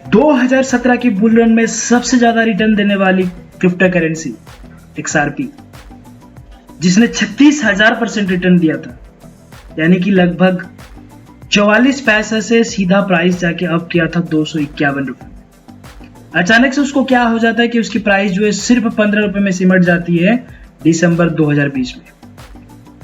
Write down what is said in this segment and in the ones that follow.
2017 की bull run में सबसे ज्यादा रिटर्न देने वाली क्रिप्टो करेंसी XRP, जिसने 36,000% रिटर्न दिया था, यानी कि लगभग 44 पैसे से सीधा प्राइस जाके अब किया था 251 रुपए। अचानक से उसको क्या हो जाता है कि उसकी प्राइस जो है सिर्फ 15 रुपए में सिमट जाती है दिसंबर 2020 में।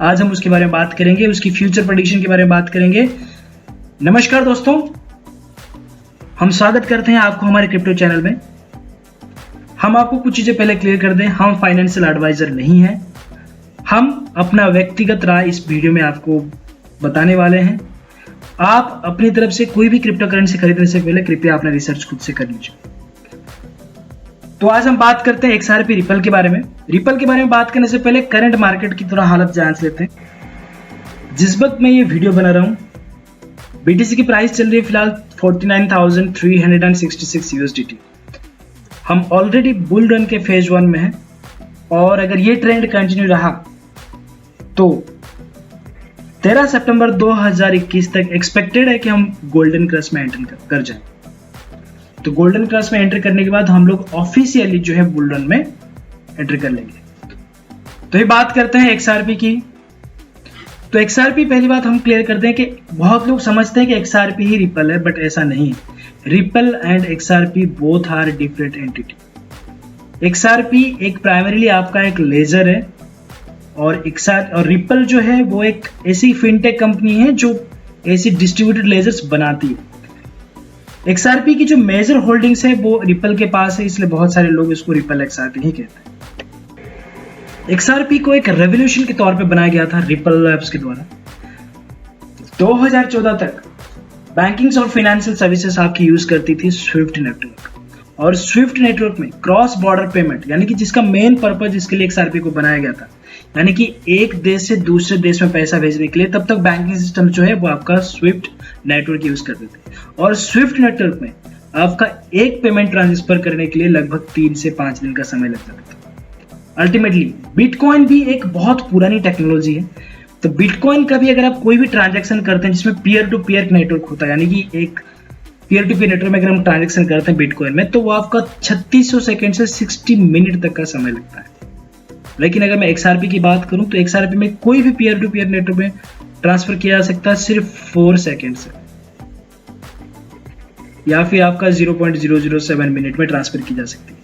आज हम उसके बारे में बात करेंगे, उसकी फ्यूचर प्रेडिक्शन के बारे में बात करेंगे। नमस्कार दोस्तों, हम स्वागत करते हैं आपको हमारे क्रिप्टो चैनल में। हम आपको कुछ चीजें पहले क्लियर कर दें, हम फाइनेंशियल एडवाइजर नहीं हैं। हम अपना व्यक्तिगत राय इस वीडियो में आपको बताने वाले हैं। आप अपनी तरफ से कोई भी क्रिप्टो करेंसी खरीदने से पहले कृपया अपना रिसर्च खुद से कर लीजिए। तो आज हम बात करते हैं XRP रिपल के बारे में। रिपल के बारे में बात करने से पहले करंट मार्केट की थोड़ा हालत जान लेते हैं। जिस वक्त मैं ये वीडियो बना रहा हूं, BTC की प्राइस चल रही है फिलहाल 49,366 USDT। हम ऑलरेडी बुल रन के फेज 1 में हैं और अगर ये ट्रेंड कंटिन्यू रहा तो 13 सितंबर 2021 तक एक्सपेक्टेड है कि हम गोल्डन क्रश में एंटर कर जाएं। तो गोल्डन क्रश में एंटर करने के बाद हम लोग ऑफिशियली जो है बुल रन में एंटर कर लेंगे। तो ये बात करते हैं XRP की। तो XRP, पहली बात हम क्लियर करते हैं कि बहुत लोग समझते हैं कि XRP ही रिपल है, बट ऐसा नहीं है। Ripple and XRP both are different entity. XRP एक प्राइमरीली आपका एक लेजर है और रिपल जो है वो एक ऐसी फिनटेक कंपनी है जो ऐसी डिस्ट्रीब्यूटेड लेजर्स बनाती है। XRP की जो मेजर होल्डिंग्स है वो रिपल के पास है, इसलिए बहुत सारे लोग इसको रिपल XRP ही कहते हैं। XRP को एक रेवोल्यूशन के तौर पे बनाया गया था रिपल लैब्स के द्वारा। 2014 तक बैंकिंग और फाइनेंशियल सर्विसेज आपकी यूज करती थी स्विफ्ट नेटवर्क, और स्विफ्ट नेटवर्क में क्रॉस बॉर्डर पेमेंट, यानी कि जिसका मेन पर्पज इसके लिए XRP को बनाया गया था, यानी कि एक देश से दूसरे देश में पैसा भेजने के लिए, तब तक बैंकिंग सिस्टम जो है वो आपका स्विफ्ट नेटवर्क यूज करते थे। और स्विफ्ट नेटवर्क में आपका एक पेमेंट ट्रांसफर करने के लिए लगभग 3 से 5 दिन का समय लग जाता था। अल्टीमेटली बिटकॉइन भी एक बहुत पुरानी टेक्नोलॉजी है। तो बिटकॉइन का भी अगर आप कोई भी ट्रांजैक्शन करते हैं जिसमें पीयर टू पीयर नेटवर्क होता है, यानी कि एक पीयर टू पीयर नेटवर्क में अगर हम ट्रांजैक्शन करते हैं बिटकॉइन में, तो वो आपका 3600 सेकंड से 60 मिनट तक का समय लगता है। लेकिन अगर मैं XRP की बात करूं तो XRP में कोई भी पीयर टू पीयर नेटवर्क में ट्रांसफर किया जा सकता है सिर्फ 4 सेकेंड से, या फिर आपका 0.007 मिनट में ट्रांसफर की जा सकती है।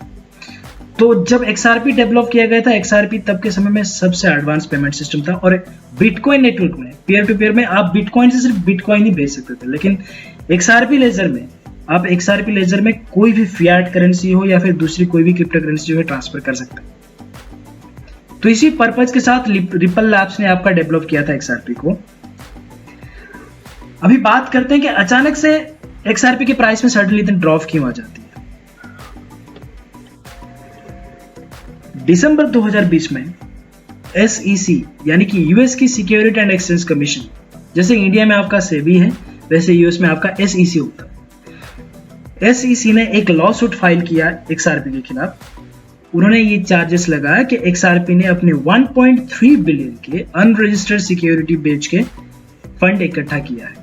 तो जब XRP डेवलप किया गया था, XRP तब के समय में सबसे एडवांस पेमेंट सिस्टम था। और बिटकॉइन नेटवर्क में पीयर टू पीयर में आप बिटकॉइन से सिर्फ बिटकॉइन ही भेज सकते थे, लेकिन XRP लेजर में आप XRP लेजर में कोई भी फिएट करेंसी हो या फिर दूसरी कोई भी क्रिप्टो करेंसी जो है ट्रांसफर कर सकते हैं। तो इसी पर्पज के साथ रिपल लैब्स ने आपका डेवलप किया था XRP को। अभी बात करते हैं कि अचानक से XRP के प्राइस में सडनली ड्रॉप क्यों आ जाती है। दिसंबर 2020 में SEC यानी कि यूएस की सिक्योरिटी एंड एक्सचेंज कमीशन, जैसे इंडिया में आपका सेबी है वैसे यूएस में आपका SEC होता है। SEC ने एक लॉ सूट फाइल किया XRP के खिलाफ। उन्होंने ये चार्जेस लगाया कि XRP ने अपने 1.3 बिलियन के अनरजिस्टर्ड सिक्योरिटी बेच के फंड इकट्ठा किया है।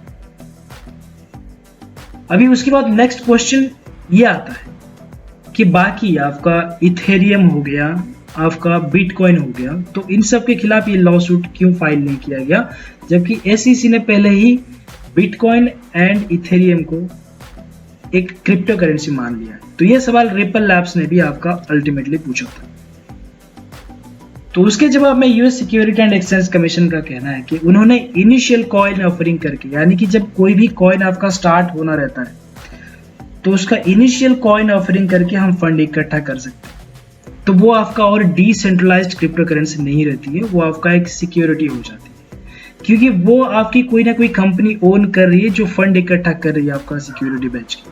अभी उसके बाद नेक्स्ट क्वेश्चन ये आता है कि बाकी आपका इथेरियम हो गया, आपका बिटकॉइन हो गया, तो इन सब के खिलाफ ये लॉ सूट क्यों फाइल नहीं किया गया, जबकि SEC ने पहले ही बिटकॉइन एंड इथेरियम को एक क्रिप्टो करेंसी मान लिया। तो ये सवाल रिपल लैब्स ने भी आपका अल्टीमेटली पूछा था। तो उसके जवाब में US security and exchange commission का कहना है कि उन्होंने इनिशियल कॉइन ऑफरिंग करके, यानी कि जब कोई भी कॉइन आपका स्टार्ट होना रहता है तो उसका इनिशियल कॉइन ऑफरिंग करके हम फंड इकट्ठा कर सकते हैं। तो वो आपका और डिसेंट्रलाइज्ड क्रिप्टो करेंसी नहीं रहती है, वो आपका एक सिक्योरिटी हो जाती है, क्योंकि वो आपकी कोई ना कोई कंपनी ओन कर रही है जो फंड इकट्ठा कर रही है आपका सिक्योरिटी बेच के।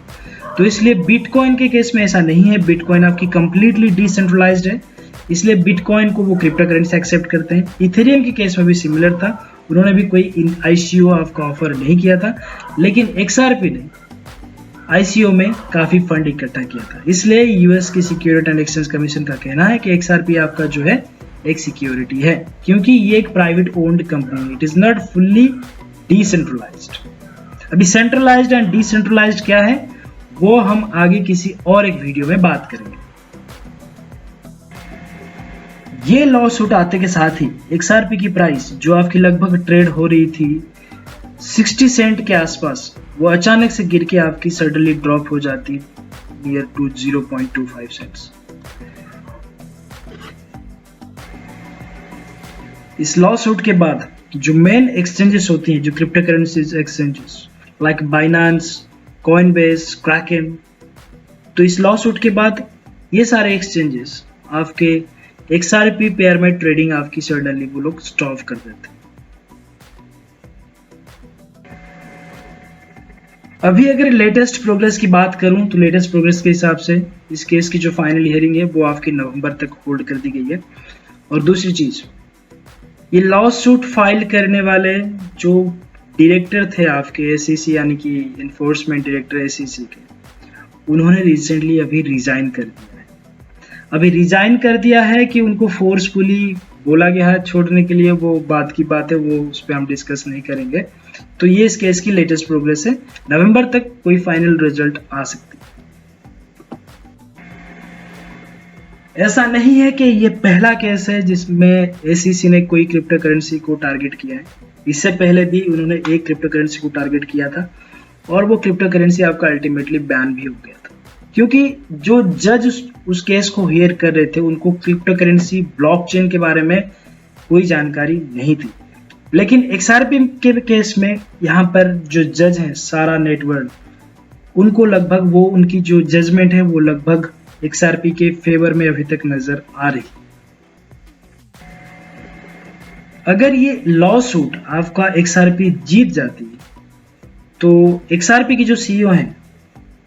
तो इसलिए बिटकॉइन के केस में ऐसा नहीं है, बिटकॉइन आपकी कंप्लीटली डिसेंट्रलाइज्ड है, इसलिए बिटकॉइन को वो क्रिप्टो करेंसी एक्सेप्ट करते हैं। इथेरियम के केस में भी सिमिलर था, उन्होंने भी कोई ICO आपका ऑफर नहीं किया था, लेकिन XRP ने ICO में काफी फंड इकट्ठा किया था। इसलिए यूएस की सिक्योरिटी एंड एक्सचेंज कमीशन का कहना है कि XRP आपका जो है एक सिक्योरिटी है, क्योंकि ये एक प्राइवेट ओन्ड कंपनी है, it is not fully decentralised. अभी सेंट्रलाइज्ड एंड डिसेंट्रलाइज्ड क्या है वो हम आगे किसी और एक वीडियो में बात करेंगे। ये लॉ सूट आते के साथ ही XRP की प्राइस जो आपकी लगभग ट्रेड हो रही थी 60 सेंट के आसपास, वो अचानक से गिर के आपकी सडनली ड्रॉप हो जाती नियर टू 0.25 सेंट्स। इस लॉ सूट के बाद जो मेन एक्सचेंजेस होती हैं, जो crypto currencies exchanges like Binance, Coinbase, Kraken, तो इस लॉ सूट के बाद ये सारे एक्सचेंजेस आपके XRP पेयर में ट्रेडिंग आपकी सडनली वो लोग स्टॉप कर देते हैं। अभी अगर लेटेस्ट प्रोग्रेस की बात करूं तो लेटेस्ट प्रोग्रेस के हिसाब से इस केस की जो फाइनल हियरिंग है वो आपकी नवंबर तक होल्ड कर दी गई है। और दूसरी चीज, ये लॉ सूट फाइल करने वाले जो डायरेक्टर थे आपके SEC यानी कि इन्फोर्समेंट डायरेक्टर SEC के, उन्होंने रिसेंटली अभी रिजाइन कर दिया है। अभी रिजाइन कर दिया है कि उनको फोर्सफुली बोला गया है छोड़ने के लिए, वो बात की बात है, वो उस पर हम डिस्कस नहीं करेंगे। तो ये इस केस की लेटेस्ट प्रोग्रेस है। नवंबर तक कोई फाइनल रिजल्ट आ सकती है। ऐसा नहीं है कि ये पहला केस है जिसमें SEC ने कोई क्रिप्टो करेंसी को टारगेट किया है। इससे पहले भी उन्होंने एक क्रिप्टो करेंसी को टारगेट किया था और वो क्रिप्टो करेंसी आपका अल्टीमेटली बैन भी हो गया था, क्योंकि जो जज उस केस को हियर कर रहे थे उनको क्रिप्टो करेंसी ब्लॉकचेन के बारे में कोई जानकारी नहीं थी। लेकिन XRP के केस में यहाँ पर जो जज हैं सारा नेटवर्क, उनको लगभग वो उनकी जो जजमेंट है वो लगभग XRP के फेवर में अभी तक नजर आ रही। अगर ये लॉ सूट आपका XRP जीत जाती है तो XRP की जो CEO हैं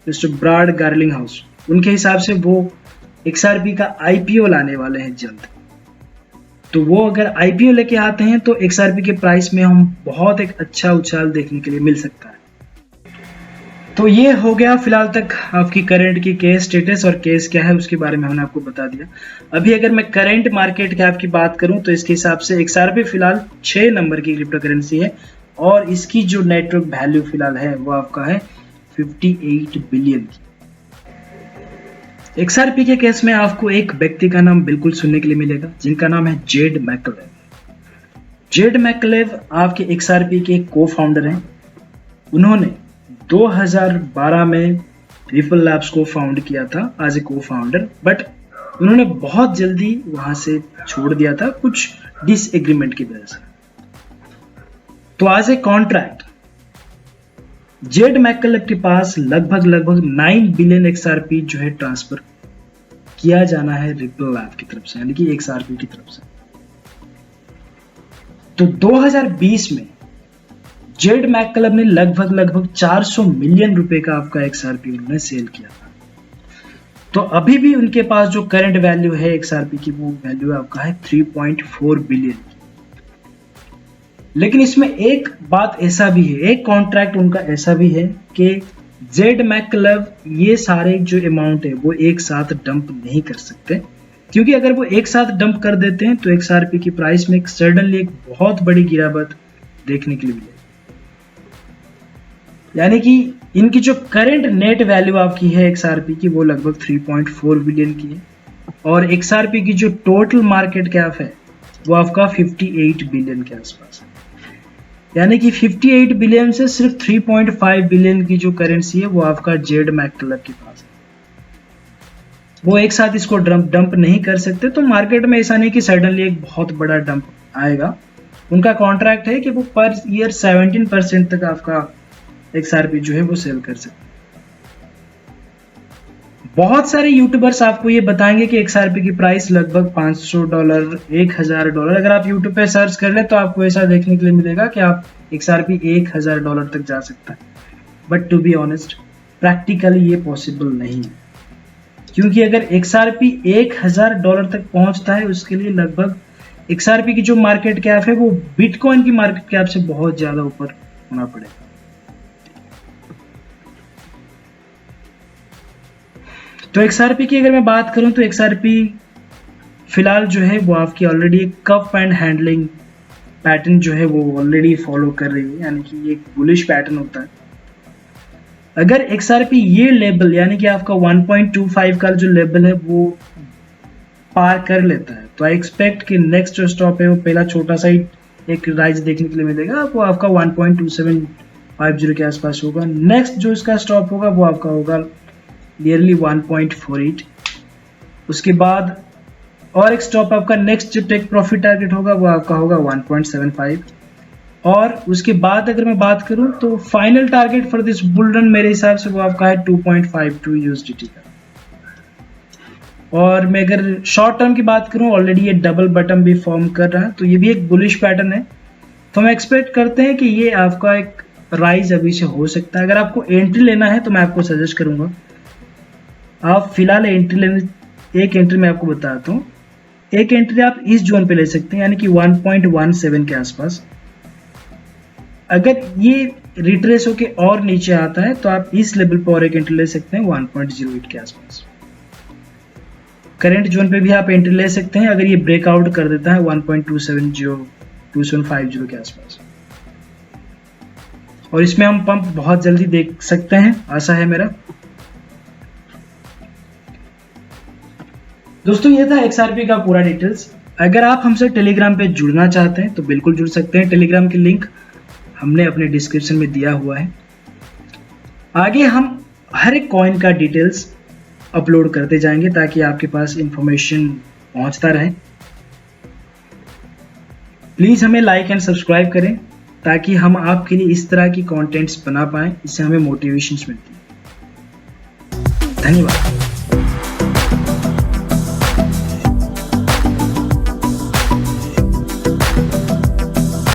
मिस्टर ब्राड गार्लिंगहाउस, उनके हिसाब से वो XRP का IPO लाने वाले हैं जल्द। तो वो अगर IPO लेके आते हैं तो XRP के प्राइस में हम बहुत एक अच्छा उछाल देखने के लिए मिल सकता है। तो ये हो गया फिलहाल तक आपकी करंट की केस स्टेटस, और केस क्या है उसके बारे में हमने आपको बता दिया। अभी अगर मैं करंट मार्केट कैप की बात करूं तो इसके हिसाब से XRP फिलहाल 6 नंबर की क्रिप्टो करेंसी है और इसकी जो नेटवर्क वैल्यू फिलहाल है वो आपका है 58 बिलियन की। XRP के केस में आपको एक व्यक्ति का नाम बिल्कुल सुनने के लिए मिलेगा जिनका नाम है जेड मैकलेव। जेड मैकलेव आपके XRP के को फाउंडर हैं। उन्होंने 2012 में रिपल लैब्स को फाउंड किया था एज ए को फाउंडर, बट उन्होंने बहुत जल्दी वहां से छोड़ दिया था कुछ डिसएग्रीमेंट की वजह से। तो एज ए कॉन्ट्रैक्ट जेड मैकलेव के पास लगभग 9 बिलियन XRP जो है ट्रांसफर किया जाना है रिपल लैब की तरफ से, यानी कि XRP की तरफ से। तो 2020 में जेड मैकलेव ने लगभग 400 मिलियन रुपए का आपका XRP उन्होंने सेल किया था। तो अभी भी उनके पास जो करंट वैल्यू है XRP की, वो वैल्यू आपका है 3.4 बिलियन। लेकिन इसमें एक बात ऐसा भी है, एक कॉन्ट्रैक्ट उनका ऐसा भी है कि जेड मैकलेव ये सारे जो अमाउंट है वो एक साथ डंप नहीं कर सकते, क्योंकि अगर वो एक साथ डंप कर देते हैं तो XRP की प्राइस में सडनली एक बहुत बड़ी गिरावट देखने के लिए मिलेगी। यानी कि इनकी जो करंट नेट वैल्यू आपकी है XRP की वो लगभग 3.4 बिलियन की है और XRP की जो टोटल मार्केट कैप है वो आपका 58 बिलियन के आसपास है। यानी कि 58 बिलियन से सिर्फ 3.5 बिलियन की जो करेंसी है वो आपका जेड मैकलेव के पास है। वो एक साथ इसको डंप नहीं कर सकते, तो मार्केट में ऐसा नहीं कि सडनली एक बहुत बड़ा डंप आएगा। उनका कॉन्ट्रैक्ट है कि वो पर ईयर 17% तक आपका XRP जो है वो सेल कर सकते। बहुत सारे यूट्यूबर्स आपको ये बताएंगे कि XRP की प्राइस लगभग $500, $1000, अगर आप यूट्यूब पे सर्च कर ले तो आपको ऐसा देखने के लिए मिलेगा कि आप XRP $1000 तक जा सकता है। But to be honest, practically ये पॉसिबल नहीं है, क्योंकि अगर XRP $1000 तक पहुंचता है उसके लिए लगभग XRP की जो मार्केट कैप है वो बिटकॉइन की मार्केट कैप से बहुत ज्यादा ऊपर होना पड़ेगा। तो XRP की अगर मैं बात करूं तो XRP फिलहाल जो है वो आपकी ऑलरेडी एक कप एंड हैंडलिंग पैटर्न जो है वो ऑलरेडी फॉलो कर रही है, यानी कि ये एक बुलिश पैटर्न होता है। अगर XRP ये लेवल यानी कि आपका 1.25 का जो लेवल है वो पार कर लेता है तो आई एक्सपेक्ट कि नेक्स्ट जो स्टॉप है वो पहला छोटा सा ही एक राइज देखने के लिए मिलेगा, वो आपका 1.2750 के आसपास होगा। नेक्स्ट जो इसका स्टॉप होगा वो आपका होगा नियरली 1.48। उसके बाद और एक स्टॉप आपका नेक्स्ट जो टेक प्रॉफिट टारगेट होगा वो आपका होगा 1.75। और उसके बाद अगर मैं बात करूं तो final target for this bull run मेरे हिसाब से वो आपका है 2.52 USDT का। और मैं अगर शॉर्ट टर्म की बात करूं ऑलरेडी ये डबल बटन भी फॉर्म कर रहा है तो ये भी एक बुलिश पैटर्न है, तो हम एक्सपेक्ट करते हैं कि ये आपका एक राइज अभी से हो सकता है। अगर आपको एंट्री लेना है तो मैं आपको सजेस्ट करूंगा आप फिलहाल एंट्री लेने, एक एंट्री मैं आपको बताता हूँ। एक एंट्री आप इस जोन पे ले सकते हैं यानी कि 1.17 के आसपास। अगर ये रिट्रेस होके और नीचे आता है तो आप इस लेवल पर और एक एंट्री ले सकते हैं 1.08 के आसपास। करंट जोन पे भी आप एंट्री ले सकते हैं अगर ये ब्रेकआउट कर देता है 1.2750 के आसपास, और इसमें हम पंप बहुत जल्दी देख सकते हैं, आशा है मेरा। दोस्तों ये था XRP का पूरा डिटेल्स। अगर आप हमसे टेलीग्राम पे जुड़ना चाहते हैं तो बिल्कुल जुड़ सकते हैं, टेलीग्राम की लिंक हमने अपने डिस्क्रिप्शन में दिया हुआ है। आगे हम हर एक कॉइन का डिटेल्स अपलोड करते जाएंगे ताकि आपके पास इंफॉर्मेशन पहुंचता रहे। प्लीज़ हमें लाइक एंड सब्सक्राइब करें ताकि हम आपके लिए इस तरह की कंटेंट्स बना पाएं, इससे हमें मोटिवेशन मिलती है। धन्यवाद।